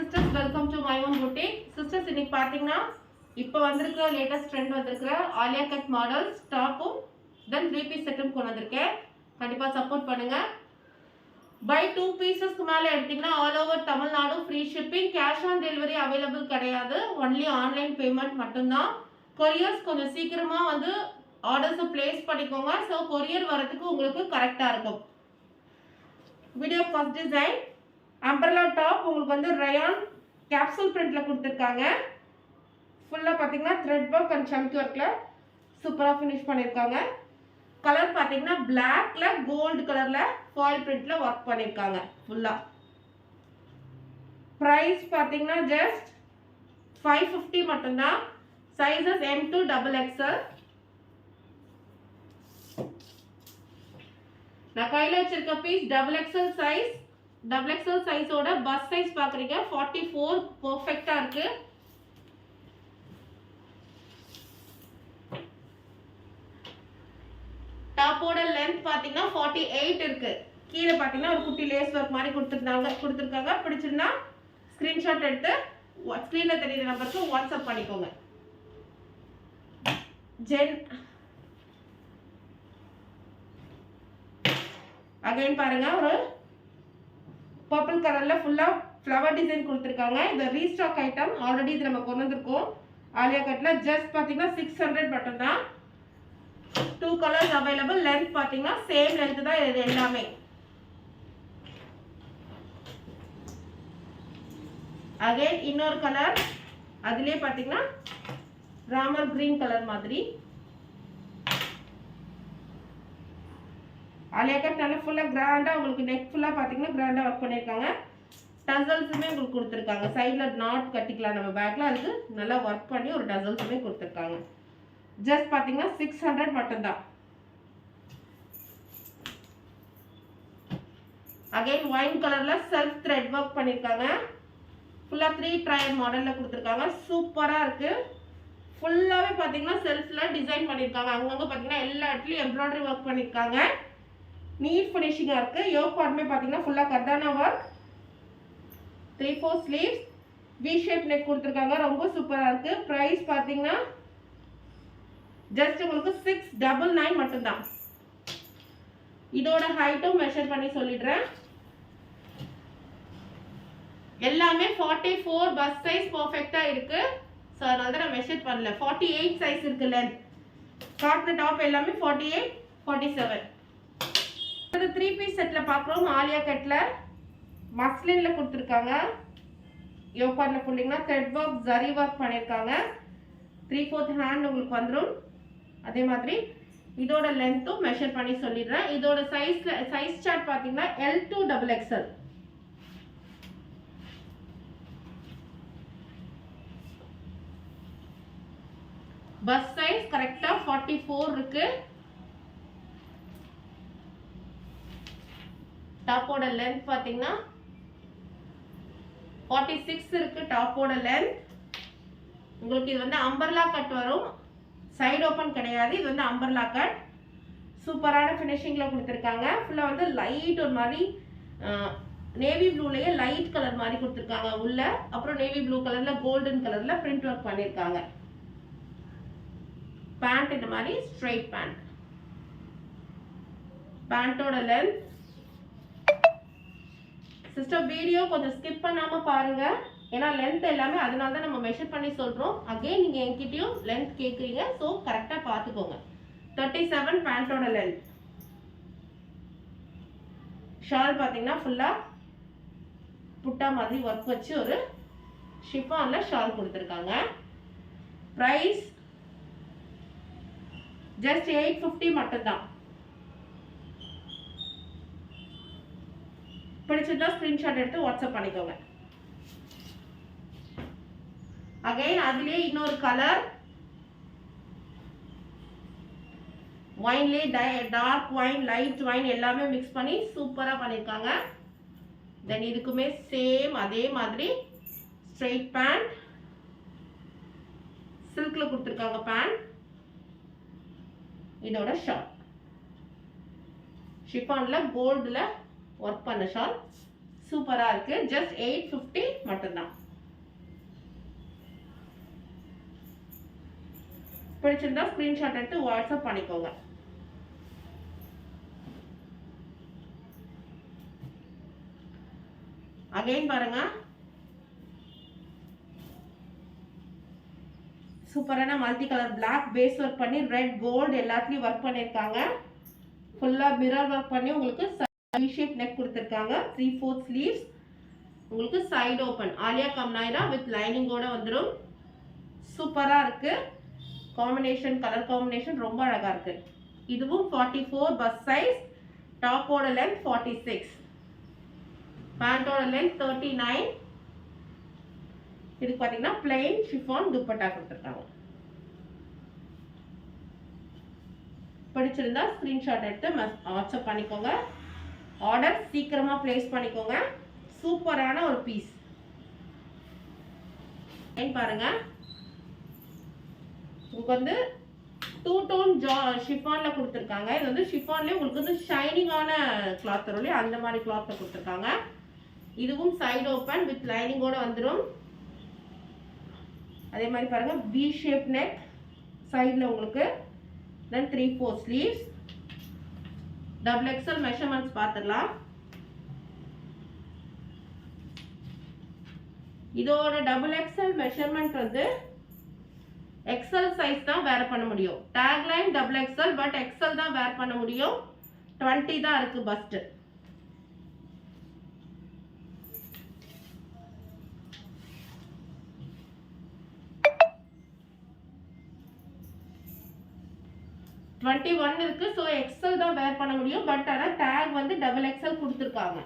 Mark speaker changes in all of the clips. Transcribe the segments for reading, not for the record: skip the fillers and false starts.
Speaker 1: sisters, welcome to my own boutique. Sisters, இன்னைக்கு பாத்தீங்கன்னா இப்போ வந்திருக்கிற லேட்டஸ்ட் ட்ரெண்ட் வந்திருக்கிற ஆலியா கட் மாடல்ஸ் டாப்பும் தென் 3 பீஸ் செட்டும் கொண்டு வந்திருக்கேன். கண்டிப்பா சப்போர்ட் பண்ணுங்க. பை 2 பீசஸ்க்கு மேல எடுத்தீங்கன்னா all over Tamil Nadu free shipping, cash on delivery available கிடையாது. ஒன்லி ஆன்லைன் பேமெண்ட் மட்டும்தான். கொரியர்ஸ் கொஞ்சம் சீக்கிரமா வந்து ஆர்டர்ஸ் பிளேஸ் பண்ணிக்கோங்க. ஸோ கொரியர் வரதுக்கு உங்களுக்கு கரெக்டா இருக்கும். Video first design umbrella top உங்களுக்கு வந்து ரயான் கேப்சூல் பிரிண்ட்ல கொடுத்துருக்காங்க. ஃபுல்லா பாத்தீங்கன்னா த்ரெட் ஒர்க் அண்ட் சம்கி ஒர்க்ல சூப்பரா ஃபினிஷ் பண்ணிருக்காங்க. கலர் பாத்தீங்கன்னா பிளாக்ல கோல்டு கலர்ல ஃபாயில் பிரிண்ட்ல ஒர்க் பண்ணிருக்காங்க ஃபுல்லா. பிரைஸ் பாத்தீங்கன்னா ஜஸ்ட் 550 மட்டும்தான். Sizes M to XXL. நான் கையில வச்சிருக்க பீஸ் XXL சைஸ். XXL சைஸோட பஸ் சைஸ் பாக்குறீங்க 44 பெர்ஃபெக்ட்டா இருக்கு. டாப்போட லெந்த் பாத்தீங்கன்னா 48 இருக்கு. கீழ பாத்தீங்கன்னா ஒரு குட்டி லேஸ் வர்க் மாதிரி கொடுத்திருக்காங்க. பிடிச்சிருந்தா ஸ்கிரீன்ஷாட் எடுத்து ஸ்கிரீன்ல தெரியுற நம்பருக்கு வாட்ஸ்அப் பண்ணிக்கோங்க. அகைன் பாருங்க ஒரு பர்பிள் கலர்ல ஃபுல்லா ஃப்ளவர் டிசைன் கொடுத்திருக்காங்க. இது ரீஸ்டாக் ஐட்டம். ஆல்ரெடி இது நம்ம கொண்டு வந்திருக்கோம் ஆலியா கட்ல. ஜஸ்ட் பாத்தீங்கன்னா 600 மட்டும் தான். 2 கலர்ஸ் அவைலபிள். லெந்த் பாத்தீங்கன்னா சேம் லெந்த் தான் இது எல்லாமே. அகைன் இன்னொரு கலர். அதுலயே பாத்தீங்கன்னா ராமர் கிரீன் கலர் மாதிரி. ஆலியா கட் நல்ல ஃபுல்லா கிராண்டா உங்களுக்கு நெக் ஃபுல்லா பாத்தீங்கன்னா கிராண்டா ஒர்க் பண்ணிருக்காங்க. டசல்ஸுமே உங்களுக்கு கொடுத்திருக்காங்க. சைடுல நாட் கட்டிக்கலாம் நம்ம பேக்ல. அதுக்கு நல்லா ஒர்க் பண்ணி ஒரு டசல்ஸுமே கொடுத்திருக்காங்க. ஜஸ்ட் பாத்தீங்கன்னா 600 மட்டும் தான். அகைன் ஒயின் கலர்ல செல்ஃப் த்ரெட் ஒர்க் பண்ணிருக்காங்க. ஃபுல்லா 3 ட்ரையல் மாடல்ல கொடுத்திருக்காங்க. சூப்பரா இருக்கு. ஃபுல்லாவே பாத்தீங்கன்னா செல்ஃப்ல டிசைன் பண்ணிருக்காங்க. அங்கங்க பாத்தீங்கன்னா எல்லா இடத்துலயும் எம்ப்ராய்டரி ஒர்க் பண்ணிருக்காங்க. நீட் ஃபினிஷிங்கா இருக்கு. யோக் பார்ட்மே பாத்தீங்கன்னா ஃபுல்லா கர்தானா work. 3/4 sleeves. V shape neck கொடுத்திருக்காங்க. ரொம்ப சூப்பரா இருக்கு. பிரைஸ் பாத்தீங்கன்னா ஜஸ்ட் உங்களுக்கு 699 மட்டும் தான். இதோட ஹைட்டும் மெஷர் பண்ணி சொல்லிடுறேன். எல்லாமே 44 பஸ் சைஸ் பெர்ஃபெக்ட்டா இருக்கு. சோ அதனால தான் நான் மெஷர் பண்ணல. 48 சைஸ் இருக்கு லெந்த். காட்டன் டாப் எல்லாமே 48 47. இது 3 பீஸ் செட்ல பாக்குறோம். ஆலியா கட்ல மஸ்லின்ல கொடுத்திருக்காங்க. யோக் பார்ட்ல ஃபுல்லிங்கா த்ரெட் வர்க் ஜரி வர்க் பண்ணிருக்காங்க. 3/4 ஹேண்ட் உங்களுக்கு வந்துரும். அதே மாதிரி இதோட லெந்த்தும் மெஷர் பண்ணி சொல்லிடுறேன். இதோட சைஸ் சார்ட் பாத்தீங்கன்னா L to XXL. Bus size கரெக்ட்டா 44 இருக்கு. டாப்போட லெந்த் பாத்தீங்கன்னா 46 இருக்கு. டாப்போட லெந்த் உங்களுக்கு இது வந்து அம்பர்லா கட் வரும். சைடு ஓபன் கிடையாது. இது வந்து அம்பர்லா கட். சூப்பரான ஃபினிஷிங்ல கொடுத்திருக்காங்க. ஃபுல்லா வந்து லைட் ஒரு மாதிரி நேவி ப்ளூலயே லைட் கலர் மாதிரி கொடுத்திருக்காங்க உள்ள. அப்புறம் நேவி ப்ளூ கலர்ல கோல்டன் கலர்ல பிரிண்ட் ஒர்க் பண்ணிருக்காங்க. பேண்ட் இந்த மாதிரி ஸ்ட்ரைட் பேண்ட். பேண்டோட லெந்த் சிஸ்டர் வீடியோ கொஞ்சம் ஸ்கிப் பண்ணாம பாருங்க. ஏன்னா லெந்த் எல்லாமே அதனால தான் நம்ம மெஷர் பண்ணி சொல்றோம். அகைன் நீங்க என்கிட்டயும் லெந்த் கேக்குறீங்க. சோ கரெக்ட்டா பாத்துக்கோங்க. 37 பேண்டோட லெந்த். ஷால் பாத்தீங்கன்னா ஃபுல்லா புட்டா மாதிரி ஒர்க் வச்சு ஒரு ஷிஃபான்ல ஷால் கொடுத்திருக்காங்க. பிரைஸ் ஜஸ்ட் 850 மட்டும் தான். பிடிச்சிருந்தா ஸ்கிரீன்ஷாட் எடுத்து வாட்ஸ்அப் பண்ணிக்கோங்க. அகைன் அதுலயே இன்னொரு கலர் ஒயின்லயே டார்க் ஒயின் லைட் ஒயின் எல்லாமே மிக்ஸ் பண்ணி சூப்பரா பண்ணிருக்காங்க. தென் இதுக்குமே சேம் அதே மாதிரி ஸ்ட்ரைட் பேண்ட் சில்க்ல கொடுத்திருக்காங்க. பேண்ட் இதோட ஷார்ட் ஷிஃபான்ல கோல்டுல ஒர்க் பண்ண ஷால் சூப்பரா இருக்கு. ஜஸ்ட் 850 மட்டும்தான். பிடிச்சிருந்தா ஸ்கிரீன்ஷாட் எடுத்து வாட்ஸ்அப் பண்ணிக்கோங்க. அகைன் பாருங்க, சூப்பரான multi colour black base work பண்ணி ரெட் கோல்டு எல்லாத்துலயும் ஒர்க் பண்ணிருக்காங்க. ஃபுல்லா மிரர் ஒர்க் பண்ணி உங்களுக்கு வி ஷேப் நெக் கொடுத்திருக்காங்க. 3/4 ஸ்லீவ்ஸ், உங்களுக்கு side open Alia cum Nayra with லைனிங்கோட வந்துடும். சூப்பரா இருக்கு. காம்பினேஷன், கலர் காம்பினேஷன் ரொம்ப அழகா இருக்கு. இதுவும் 44 பஸ் சைஸ். டாப்போட லென்த் 46, பேண்டோட லென்த் 39. இதுக்கு பாத்தீங்கன்னா பிளெயின் ஷிஃபான் துப்பட்டா கொடுத்துருக்காங்க. பிடிச்சிருந்தா ஸ்கிரீன்ஷாட் எடுத்து வாட்ஸ்அப் பண்ணிக்கோங்க. ஆர்டர் சீக்கிரமா பிளேஸ் பண்ணிக்கோங்க. சூப்பரான ஒரு பீஸ். பாருங்க, உங்களுக்கு வந்து 2 டோன் ஷிஃபான்ல கொடுத்துருக்காங்க. இது வந்து ஷிஃபான்லேயே உங்களுக்கு வந்து ஷைனிங்கான கிளாத் வரும் இல்லையா, அந்த மாதிரி கிளாத்ல கொடுத்துருக்காங்க. இதுவும் சைடு ஓப்பன் வித் லைனிங்கோட வந்துடும். அதே மாதிரி பாருங்க, வி ஷேப் நெக் சைடில் உங்களுக்கு. தென் 3/4 ஸ்லீவ்ஸ். டபுள் எக்ஸ்எல் மெஷர்மெண்ட்ஸ் பார்த்துடலாம். இதோட டபுள் எக்ஸ்எல் மெஷர்மெண்ட் வந்து எக்ஸ்எல் சைஸ் தான் வேர் பண்ண முடியும். Tag line double XL, but XL தான் வேர் பண்ண முடியும். 20 தான் இருக்கு பஸ்ட். இருக்கு. ஸோ எக்ஸ்எல் தான் வேர் பண்ண முடியும். பட் ஆனால் டேக் வந்து டபுள் எக்ஸ்எல் கொடுத்துருக்காங்க.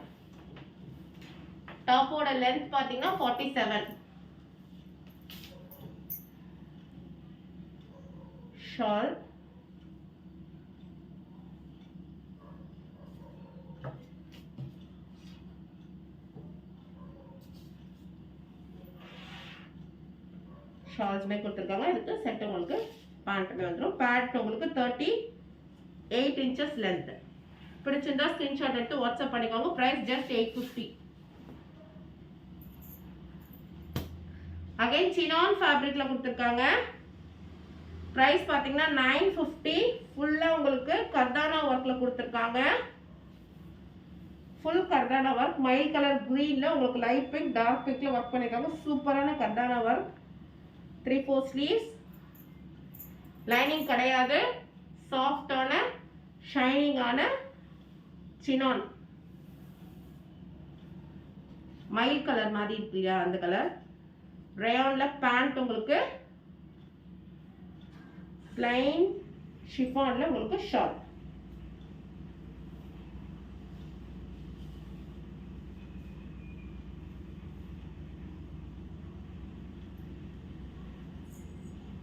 Speaker 1: டாப்போட லென்த் பார்த்தீங்கன்னா 47. ஷால் ஷால்ஸ்மே கொடுத்துருக்காங்க. இதுக்கு செட் உங்களுக்கு பேண்ட்டுமே வந்துடும். பேண்ட் உங்களுக்கு 38 இன்ச்சஸ் லென்த். பிடிச்சிருந்தா ஸ்கிரீன்ஷாட் எடுத்து வாட்ஸ்அப் பண்ணிக்கோங்க. Price just 850. அகைன் சினான் ஃபேப்ரிக்ல கொடுத்துருக்காங்க. பிரைஸ் பார்த்தீங்கன்னா 950. ஃபுல்லா உங்களுக்கு கர்தானா ஒர்க்ல கொடுத்துருக்காங்க. ஃபுல் கர்தானா ஒர்க், மைல் கலர் கிரீன்ல உங்களுக்கு லைட் பிங்க் டார்க் பிங்க்ல ஒர்க் பண்ணிருக்காங்க. சூப்பரான கர்தானா ஒர்க். 3/4 ஸ்லீவ்ஸ். லைனிங் கிடையாது. சாஃப்டான ஷைனிங்கான சினான் மைல் கலர் மாதிரி இருக்கு இல்லையா, அந்த கலர். ரயான்ல பேண்ட் உங்களுக்கு, பிளைன் ஷிஃபான்ல உங்களுக்கு ஷால்.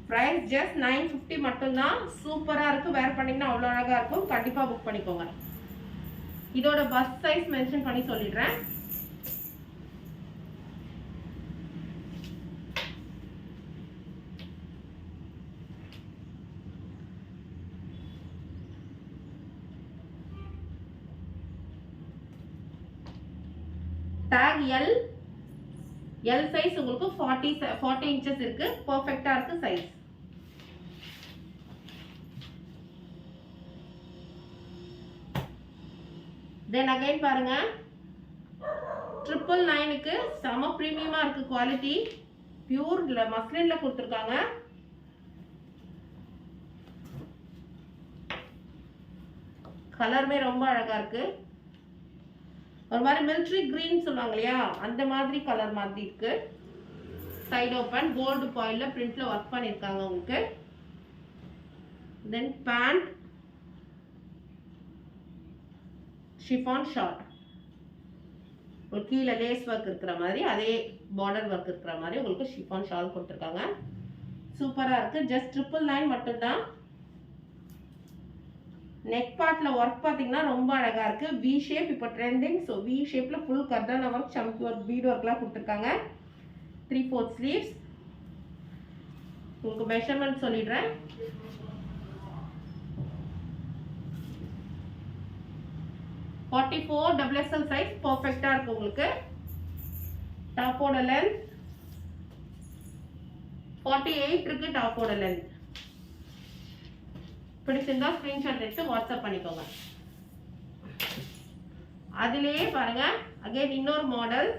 Speaker 1: பிரைஸ் ஜஸ்ட் 950 மட்டும்தான். சூப்பரா இருக்கு. வேர் பண்ணீங்கன்னா அவ்வளோ அழகா இருக்கும். கண்டிப்பா புக் பண்ணிக்கோங்க. இதோட பஸ் சைஸ் மென்ஷன் பண்ணி சொல்லிடுறேன். டேக் எல் சைஸ் உங்களுக்கு 40 இன்ச்சஸ் இருக்கு. பெர்ஃபெக்ட்டா இருக்கு சைஸ். தென் அகைன் பாருங்க, 999க்கு செம பிரீமியமா இருக்கு. குவாலிட்டி பியூர் மஸ்லின்ல கொடுத்துருக்காங்க. கலருமே ரொம்ப அழகா இருக்கு. ஒரு மாதிரி மிலிட்ரி கிரீன் சொல்லுவாங்க இல்லையா, அந்த மாதிரி கலர் மாதிரி இருக்கு. சைடு ஓப்பன் கோல்டு பாயில்ல பிரிண்ட்ல ஒர்க் பண்ணிருக்காங்க உங்களுக்கு. தென் பேண்ட் ஷிஃபான் ஷார்ட், ஒரு கீழே லேஸ் ஒர்க் இருக்கிற மாதிரி, அதே பார்டர் ஒர்க் இருக்கிற மாதிரி உங்களுக்கு ஷிஃபான் ஷால் கொடுத்துருக்காங்க. சூப்பரா இருக்கு. ஜஸ்ட் 999 மட்டும்தான். நெக் பார்ட்ல ஒர்க் பாத்தீங்கன்னா ரொம்ப அழகா இருக்கு. வி ஷேப் இப்போ ட்ரெண்டிங். ஸோ வி ஷேப்ல ஃபுல் கர்தானா ஒர்க், சம்கி ஒர்க், பீட் ஒர்க்லாம் கொடுத்துருக்காங்க. 3/4 ஸ்லீவ்ஸ். உங்களுக்கு மெஷர்மெண்ட் சொல்லிடுறேன். 44 டபுள் எக்ஸ்எல் சைஸ் பர்ஃபெக்டா இருக்கு உங்களுக்கு. டாப்போட லென்த் 48 இருக்கு. டாப்போட லென்த் பிடிச்சிருந்தா ஸ்கிரீன்ஷாட் எடுத்து வாட்ஸ்அப் பண்ணிக்கோங்க. அதிலேயே பாருங்க அகைன் இன்னொரு மாடல்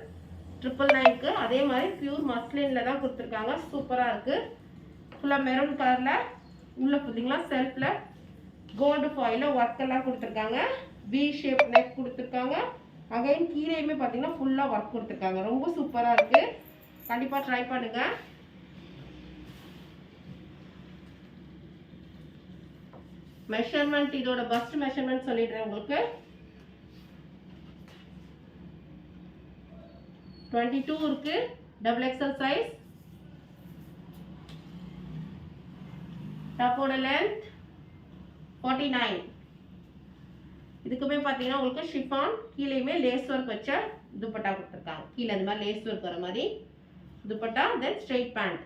Speaker 1: 999க்கு அதே மாதிரி பியூர் மஸ்லின்ல தான் கொடுத்துருக்காங்க. சூப்பரா இருக்கு. ஃபுல்லா மெரூன் கலர்ல உள்ள பார்த்தீங்களா செல்ஃப்ல கோல்டு ஃபாயில ஒர்க் எல்லாம் கொடுத்துருக்காங்க. வி ஷேப் நெக் கொடுத்துருக்காங்க. அகைன் கீழேயுமே பார்த்தீங்கன்னா ஃபுல்லா ஒர்க் கொடுத்துருக்காங்க. ரொம்ப சூப்பரா இருக்கு. கண்டிப்பா ட்ரை பண்ணுங்க. மெஷர்மெண்ட் இதோட பஸ்ட் மெஷர்மெண்ட் சொல்லிடுறேன் உங்களுக்கு. 22 இருக்கு. Double XL size. டாப்போட லென்த் 49. இதுக்குமே பார்த்தீங்கன்னா உங்களுக்கு ஷிஃபான் கீழேயுமே லேஸ் ஒர்க் வச்ச துப்பட்டா கொடுத்துருக்காங்க. கீழே இந்த மாதிரி லேஸ் ஒர்க் வர மாதிரி துப்பட்டா. தென் ஸ்ட்ரெயிட் பேண்ட்.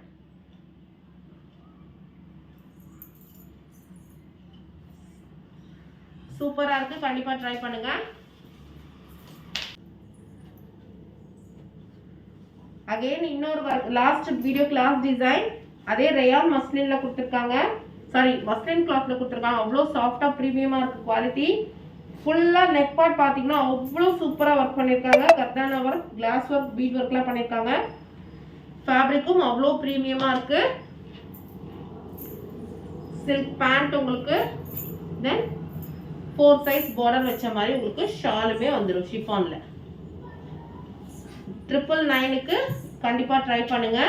Speaker 1: சூப்பரா இருக்கு. கண்டிப்பா ட்ரை பண்ணுங்க. அகைன் இன்னொரு லாஸ்ட் வீடியோ கிளாஸ் டிசைன் அதே ரயான் மஸ்லின்ல கொடுத்துருக்காங்க. சாரி மஸ்லின் கிளாத்ல கொடுத்துருக்காங்க. அவ்வளோ சாஃப்டா ப்ரீமியமா இருக்கு குவாலிட்டி. ஃபுல்லா நெக் பார்ட் பார்த்தீங்கன்னா அவ்வளோ சூப்பரா ஒர்க் பண்ணியிருக்காங்க. கர்தானா ஒர்க், கிளாஸ் ஒர்க், பீட் ஒர்க்லாம் பண்ணியிருக்காங்க. ஃபேப்ரிக்கும் அவ்வளோ ப்ரீமியமா இருக்கு. சில்க் பேண்ட் உங்களுக்கு. தென் 4 சைஸ் பார்டர் வச்ச மாதிரி உங்களுக்கு ஷாலுமே வந்துடும் ஷிஃபான்ல. 999க்கு கண்டிப்பா ட்ரை பண்ணுங்க.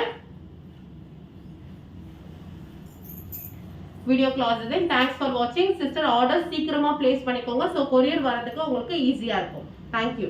Speaker 1: Video class then thanks for வாட்சிங். சிஸ்டர் ஆர்டர் சீக்கிரமா பிளேஸ் பண்ணிக்கோங்க. ஸோ கொரியர் வரதுக்கு உங்களுக்கு ஈஸியா இருக்கும். தேங்க்யூ.